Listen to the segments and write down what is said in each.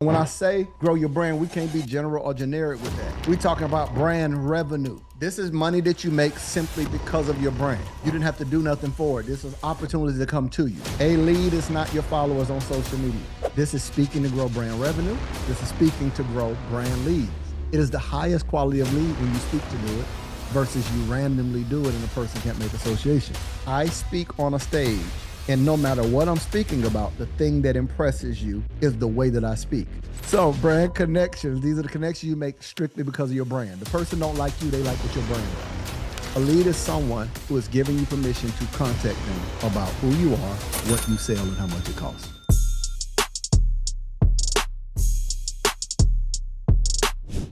When I say grow your brand, we can't be general or generic with that. We're talking about brand revenue. This is money that you make simply because of your brand. You didn't have to do nothing for it. This is opportunities that come to you. A lead is not your followers on social media. This is speaking to grow brand revenue. This is speaking to grow brand leads. It is the highest quality of lead when you speak to do it versus you randomly do it and a person can't make association. I speak on a stage, and no matter what I'm speaking about, the thing that impresses you is the way that I speak. So brand connections, these are the connections you make strictly because of your brand. The person don't like you, they like what your brand is. A lead is someone who is giving you permission to contact them about who you are, what you sell, and how much it costs.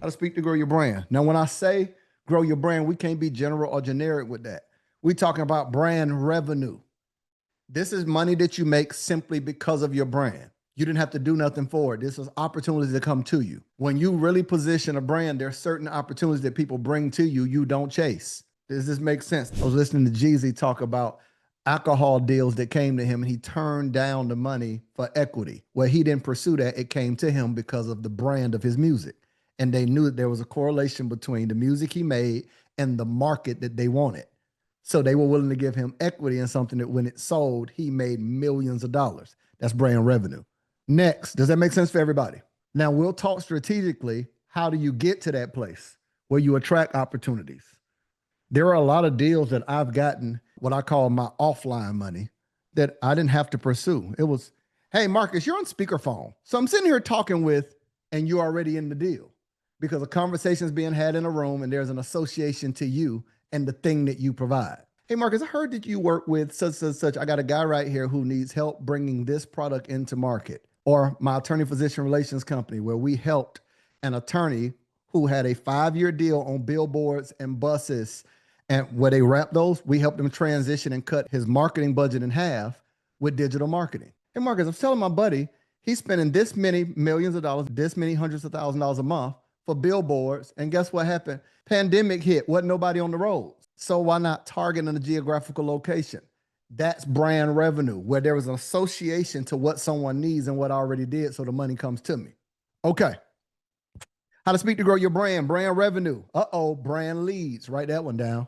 How to speak to grow your brand. Now, when I say grow your brand, we can't be general or generic with that. We're talking about brand revenue. This is money that you make simply because of your brand. You didn't have to do nothing for it. This is opportunities that come to you. When you really position a brand, there are certain opportunities that people bring to you, you don't chase. Does this make sense? I was listening to 𝗬𝘂𝗿𝘂 talk about alcohol deals that came to him, and he turned down the money for equity. Well, he didn't pursue that. It came to him because of the brand of his music. And they knew that there was a correlation between the music he made and the market that they wanted. So they were willing to give him equity in something that when it sold, he made millions of dollars. That's brand revenue. Next, does that make sense for everybody? Now we'll talk strategically. How do you get to that place where you attract opportunities? There are a lot of deals that I've gotten, what I call my offline money, that I didn't have to pursue. It was, hey, Marcus, you're on speakerphone. So I'm sitting here talking with, and you're already in the deal because a conversation is being had in a room and there's an association to you and the thing that you provide. Hey, Marcus, I heard that you work with such. I got a guy right here who needs help bringing this product into market. Or my attorney-physician relations company, where we helped an attorney who had a 5-year deal on billboards and buses, and where they wrapped those, we helped him transition and cut his marketing budget in half with digital marketing. Hey, Marcus, I'm telling my buddy, he's spending this many millions of dollars, this many hundreds of thousands of dollars a month for billboards. And guess what happened? Pandemic hit, wasn't nobody on the roads. So why not target in a geographical location? That's brand revenue, where there was an association to what someone needs and what I already did, so the money comes to me. Okay. How to speak to grow your brand revenue. Brand leads. Write that one down.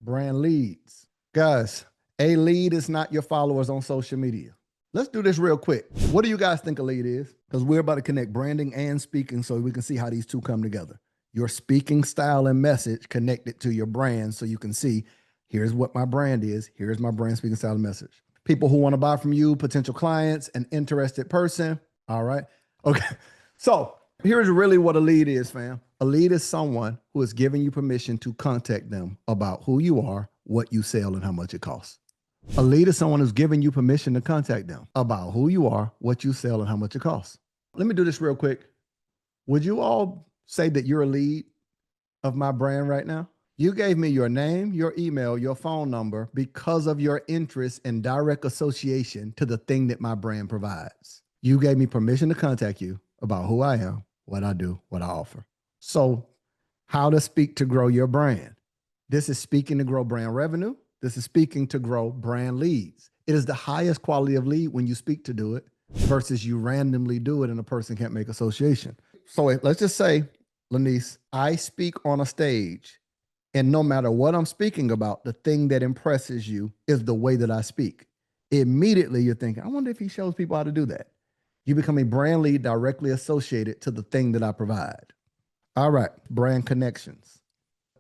Brand leads. Guys, a lead is not your followers on social media. Let's do this real quick. What do you guys think a lead is? Because we're about to connect branding and speaking so we can see how these two come together. Your speaking style and message connected to your brand so you can see, here's what my brand is. Here's my brand speaking style and message. People who want to buy from you, potential clients, an interested person. All right. Okay. So here's really what a lead is, fam. A lead is someone who is giving you permission to contact them about who you are, what you sell, and how much it costs. A lead is someone who's giving you permission to contact them about who you are, what you sell, and how much it costs. Let me do this real quick. Would you all say that you're a lead of my brand right now? You gave me your name, your email, your phone number because of your interest and direct association to the thing that my brand provides. You gave me permission to contact you about who I am, what I do, what I offer. So how to speak to grow your brand. This is speaking to grow brand revenue. This is speaking to grow brand leads. It is the highest quality of lead when you speak to do it versus you randomly do it and a person can't make association. So let's just say, Lanice, I speak on a stage, and no matter what I'm speaking about, the thing that impresses you is the way that I speak. Immediately you're thinking, I wonder if he shows people how to do that. You become a brand lead directly associated to the thing that I provide. All right, brand connections.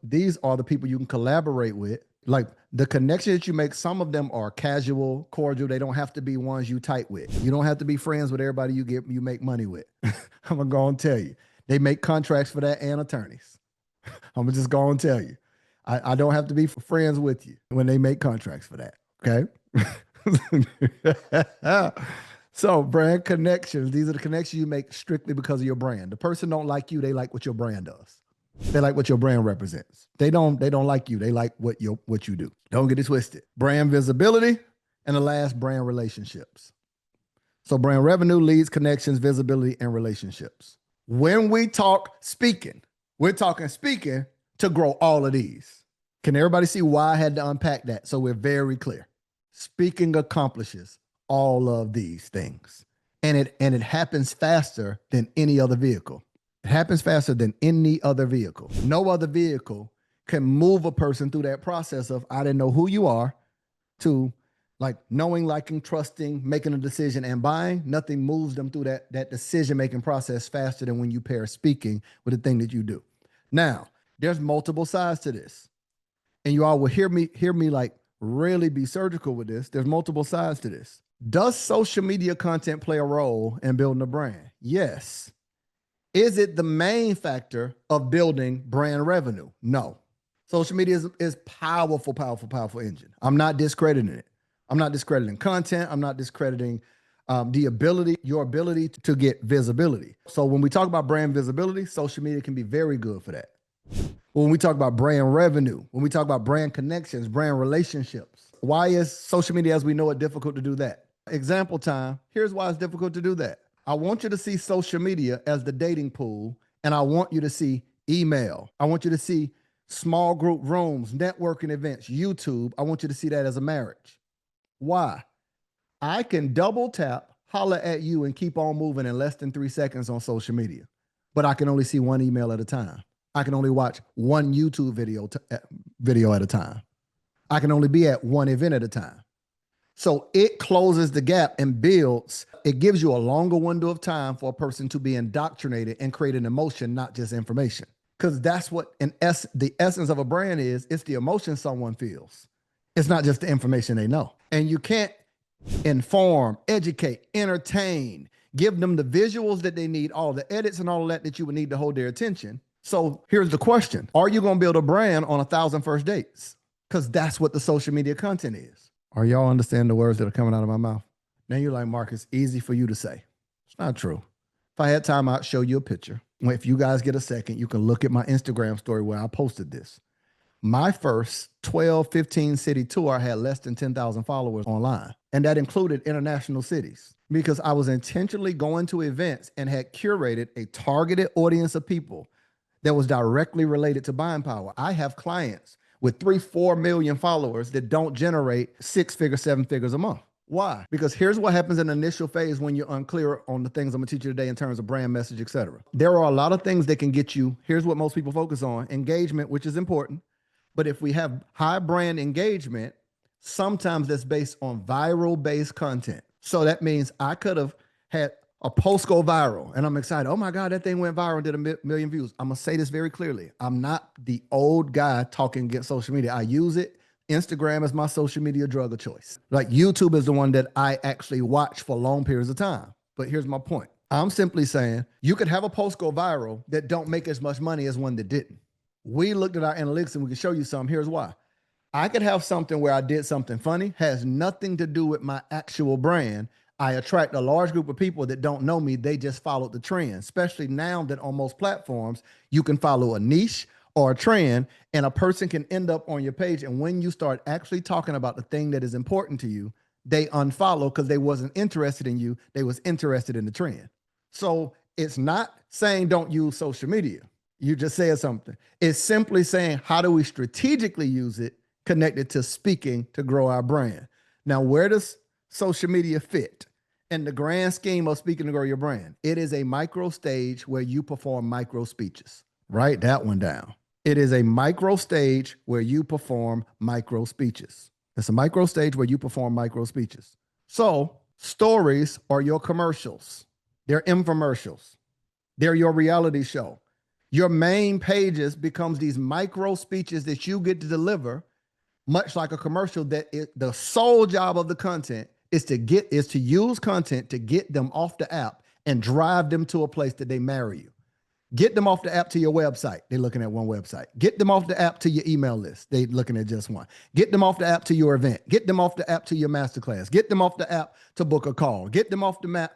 These are the people you can collaborate with. Like the connections that you make, some of them are casual, cordial. They don't have to be ones you tight with. You don't have to be friends with everybody you make money with. I'm gonna go and tell you. They make contracts for that and attorneys. I'm gonna just go and tell you. I don't have to be friends with you when they make contracts for that, okay? So brand connections, these are the connections you make strictly because of your brand. The person don't like you, they like what your brand does. They like what your brand represents. They don't like you. They like what you do. Don't get it twisted. Brand visibility, and the last, brand relationships. So brand revenue, leads, connections, visibility, and relationships. When we talk speaking, we're talking speaking to grow all of these. Can everybody see why I had to unpack that? So we're very clear. Speaking accomplishes all of these things. And it happens faster than any other vehicle. It happens faster than any other vehicle. No other vehicle can move a person through that process of I didn't know who you are to like knowing, liking, trusting, making a decision and buying. Nothing moves them through that decision-making process faster than when you pair speaking with the thing that you do. Now, there's multiple sides to this. And you all will hear me like really be surgical with this. There's multiple sides to this. Does social media content play a role in building a brand? Yes. Is it the main factor of building brand revenue? No. Social media is powerful, powerful, powerful engine. I'm not discrediting it. I'm not discrediting content. I'm not discrediting your ability to get visibility. So when we talk about brand visibility, social media can be very good for that. When we talk about brand revenue, when we talk about brand connections, brand relationships, why is social media as we know it difficult to do that? Example time, here's why it's difficult to do that. I want you to see social media as the dating pool, and I want you to see email. I want you to see small group rooms, networking events, YouTube. I want you to see that as a marriage. Why? I can double tap, holler at you, and keep on moving in less than 3 seconds on social media, but I can only see one email at a time. I can only watch one YouTube video at a time. I can only be at one event at a time. So it closes the gap and builds, it gives you a longer window of time for a person to be indoctrinated and create an emotion, not just information. Because that's what the essence of a brand is. It's the emotion someone feels. It's not just the information they know. And you can't inform, educate, entertain, give them the visuals that they need, all the edits and all of that you would need to hold their attention. So here's the question. Are you going to build a brand on 1,000 first dates? Because that's what the social media content is. Are y'all understand the words that are coming out of my mouth? Now you're like, Mark, it's easy for you to say. It's not true. If I had time, I'd show you a picture. If you guys get a second, you can look at my Instagram story where I posted this. My first 12, 15 city tour had less than 10,000 followers online. And that included international cities because I was intentionally going to events and had curated a targeted audience of people that was directly related to buying power. I have clients with 3, 4 million followers that don't generate 6 figures, 7 figures a month. Why? Because here's what happens in the initial phase when you're unclear on the things I'm gonna teach you today in terms of brand message, et cetera. There are a lot of things that can get you, here's what most people focus on, engagement, which is important. But if we have high brand engagement, sometimes that's based on viral based content. So that means I could have had a post go viral and I'm excited. Oh my God, that thing went viral and did a million views. I'm gonna say this very clearly. I'm not the old guy talking against social media. I use it. Instagram is my social media drug of choice. Like YouTube is the one that I actually watch for long periods of time. But here's my point. I'm simply saying you could have a post go viral that don't make as much money as one that didn't. We looked at our analytics and we can show you some. Here's why. I could have something where I did something funny, has nothing to do with my actual brand. I attract a large group of people that don't know me. They just followed the trend, especially now that on most platforms, you can follow a niche or a trend and a person can end up on your page. And when you start actually talking about the thing that is important to you, they unfollow because they wasn't interested in you. They was interested in the trend. So it's not saying don't use social media. You just said something. It's simply saying, how do we strategically use it connected to speaking to grow our brand? Now, where does social media fit in the grand scheme of speaking to grow your brand? It is a micro stage where you perform micro speeches. Write that one down. It is a micro stage where you perform micro speeches. It's a micro stage where you perform micro speeches. So stories are your commercials. They're infomercials. They're your reality show. Your main pages becomes these micro speeches that you get to deliver, much like a commercial. The sole job of the content is to use content to get them off the app and drive them to a place that they marry you. Get them off the app to your website. They're looking at one website. Get them off the app to your email list. They're looking at just one. Get them off the app to your event. Get them off the app to your masterclass. Get them off the app to book a call. Get them off the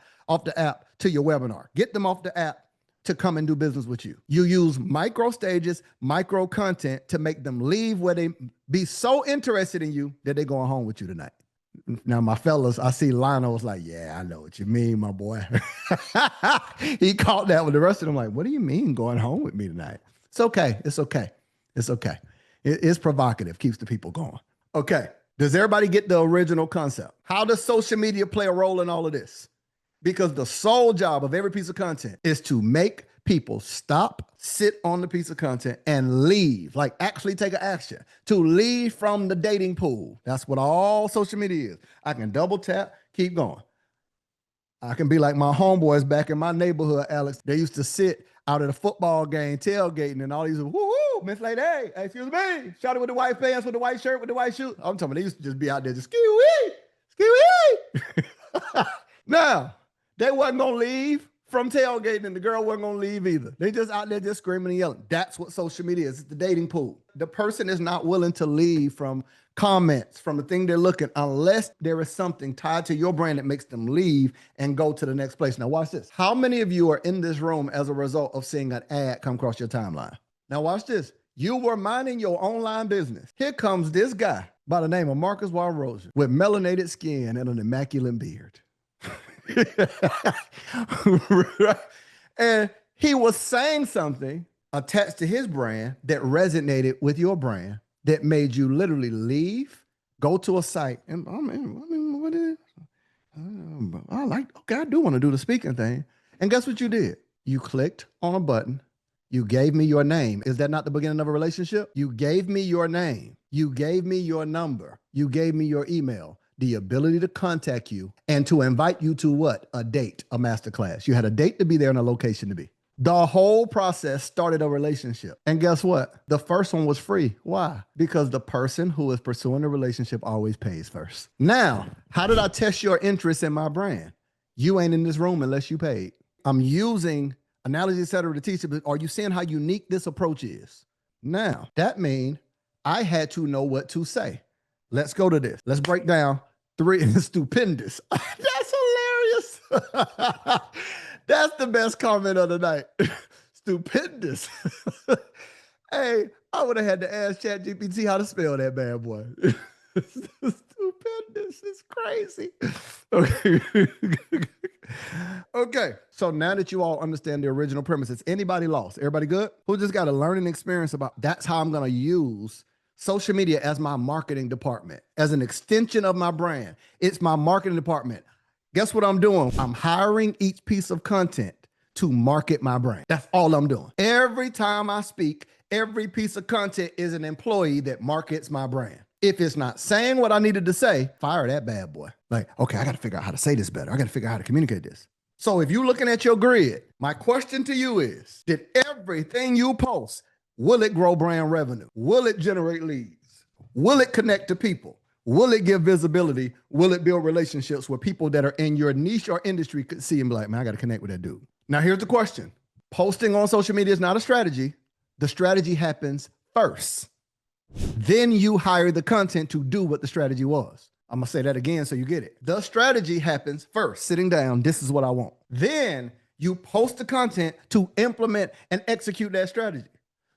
app to your webinar. Get them off the app to come and do business with you. You use micro stages, micro content to make them leave where they be so interested in you that they're going home with you tonight. Now, my fellas, I see Lionel was like, yeah, I know what you mean, my boy. He caught that with the rest of them like, what do you mean going home with me tonight? It's okay. It's okay. It's okay. It is provocative, keeps the people going. Okay. Does everybody get the original concept? How does social media play a role in all of this? Because the sole job of every piece of content is to make people stop, sit on the piece of content, and leave. Like actually take an action. To leave from the dating pool. That's what all social media is. I can double tap, keep going. I can be like my homeboys back in my neighborhood, Alex. They used to sit out at a football game, tailgating, and all these, woo-hoo, Miss Lady, hey, excuse me, shouted with the white pants, with the white shirt, with the white shoes. I'm talking about they used to just be out there just ski-wee, ski-wee. Now, they wasn't going to leave from tailgating, and the girl wasn't going to leave either. They just out there just screaming and yelling. That's what social media is. It's the dating pool. The person is not willing to leave from comments, from the thing they're looking, unless there is something tied to your brand that makes them leave and go to the next place. Now watch this. How many of you are in this room as a result of seeing an ad come across your timeline? Now watch this. You were minding your online business. Here comes this guy by the name of Marcus Walrosia with melanated skin and an immaculate beard. And he was saying something attached to his brand that resonated with your brand, that made you literally leave, go to a site, and what is? I do want to do the speaking thing. And guess what you did? You clicked on a button. You gave me your name. Is that not the beginning of a relationship? You gave me your name. You gave me your number. You gave me your email, the ability to contact you and to invite you to what? A date, a masterclass. You had a date to be there and a location to be. The whole process started a relationship. And guess what? The first one was free. Why? Because the person who is pursuing the relationship always pays first. Now, how did I test your interest in my brand? You ain't in this room unless you paid. I'm using analogies, et cetera, to teach you, but are you seeing how unique this approach is? Now, that means I had to know what to say. Let's go to this. Let's break down three. Stupendous. That's hilarious. That's the best comment of the night. Stupendous. Hey, I would have had to ask ChatGPT how to spell that bad boy. Stupendous. It's crazy. Okay. Okay. So now that you all understand the original premise, is anybody lost? Everybody good? Who just got a learning experience about that's how I'm going to use social media as my marketing department, as an extension of my brand. It's my marketing department. Guess what I'm doing? I'm hiring each piece of content to market my brand. That's all I'm doing. Every time I speak, every piece of content is an employee that markets my brand. If it's not saying what I needed to say, fire that bad boy. Like, okay, I got to figure out how to say this better. I got to figure out how to communicate this. So if you're looking at your grid, my question to you is, did everything you post, will it grow brand revenue? Will it generate leads? Will it connect to people? Will it give visibility? Will it build relationships where people that are in your niche or industry could see and be like, man, I got to connect with that dude. Now, here's the question. Posting on social media is not a strategy. The strategy happens first. Then you hire the content to do what the strategy was. I'm going to say that again so you get it. The strategy happens first, sitting down, this is what I want. Then you post the content to implement and execute that strategy.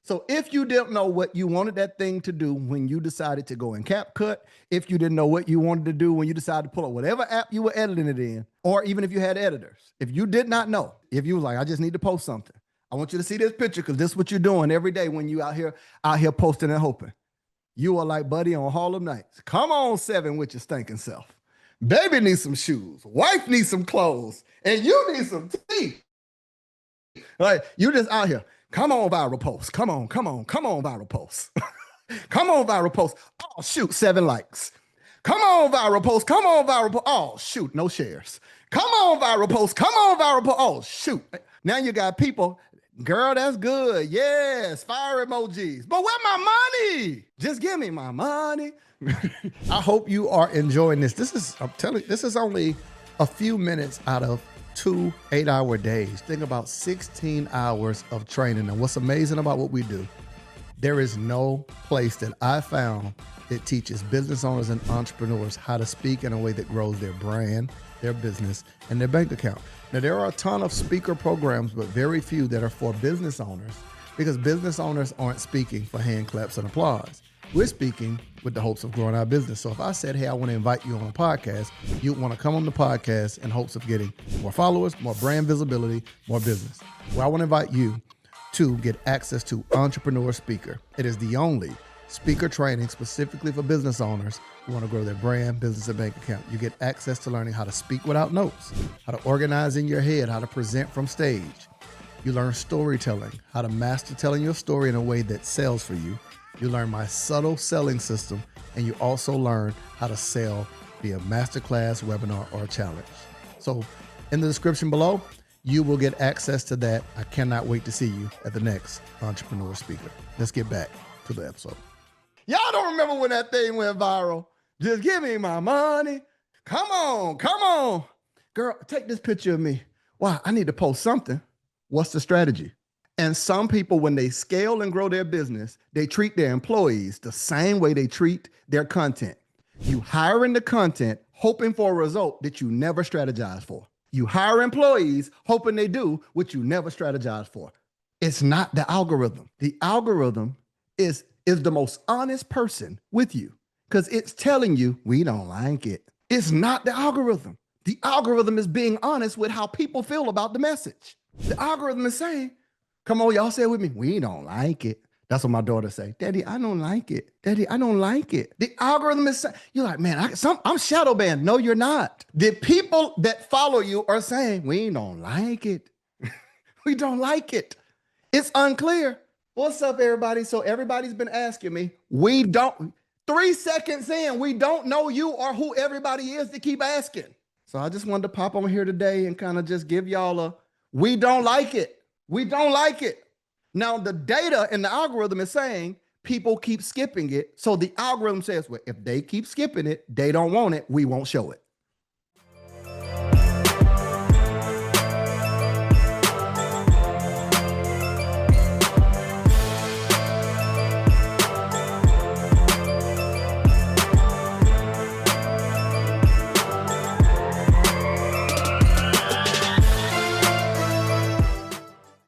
So if you didn't know what you wanted that thing to do when you decided to go in CapCut, if you didn't know what you wanted to do when you decided to pull up whatever app you were editing it in, or even if you had editors, if you did not know, if you was like, I just need to post something, I want you to see this picture because this is what you're doing every day when you out here posting and hoping. You are like Buddy on Harlem Nights. Come on, 7 with your stinking self. Baby needs some shoes. Wife needs some clothes. And you need some teeth. Like, you just out here. Come on, viral post. Come on, viral post. Come on, viral post. Oh, shoot, 7 likes. Come on, viral post. Come on, viral post. Oh, shoot, no shares. Come on, viral post. Come on, viral post. Oh, shoot. Now you got people, girl, that's good. Yes, fire emojis. But where my money? Just give me my money. I hope you are enjoying this. I'm telling you, this is only a few minutes out of 2 8-hour days. Think about 16 hours of training. And what's amazing about what we do, there is no place that I found that teaches business owners and entrepreneurs how to speak in a way that grows their brand, their business, and their bank account. Now, there are a ton of speaker programs, but very few that are for business owners, because business owners aren't speaking for hand claps and applause. We're speaking with the hopes of growing our business. So if I said, hey, I want to invite you on a podcast, you'd want to come on the podcast in hopes of getting more followers, more brand visibility, more business. Well, I want to invite you to get access to Entrepreneur Speaker. It is the only speaker training specifically for business owners who want to grow their brand, business, and bank account. You get access to learning how to speak without notes, how to organize in your head, how to present from stage. You learn storytelling, how to master telling your story in a way that sells for you. You learn my subtle selling system, and you also learn how to sell via masterclass, webinar, or challenge. So in the description below, you will get access to that. I cannot wait to see you at the next Entrepreneur Speaker. Let's get back to the episode. Y'all don't remember when that thing went viral? Just give me my money. Come on, come on. Girl, take this picture of me. Wow, I need to post something. What's the strategy? And some people, when they scale and grow their business, they treat their employees the same way they treat their content. You hiring the content, hoping for a result that you never strategize for. You hire employees hoping they do what you never strategize for. It's not the algorithm. The algorithm is the most honest person with you because it's telling you we don't like it. It's not the algorithm. The algorithm is being honest with how people feel about the message. The algorithm is saying, come on, y'all say it with me, we don't like it. That's what my daughter say. Daddy, I don't like it. Daddy, I don't like it. The algorithm is saying, you're like, man, I'm shadow banned. No, you're not. The people that follow you are saying, we don't like it. We don't like it. It's unclear. What's up, everybody? So everybody's been asking me, 3 seconds in, we don't know you or who everybody is to keep asking. So I just wanted to pop on here today and kind of just give y'all we don't like it. We don't like it. Now, the data and the algorithm is saying people keep skipping it. So the algorithm says, well, if they keep skipping it, they don't want it, we won't show it.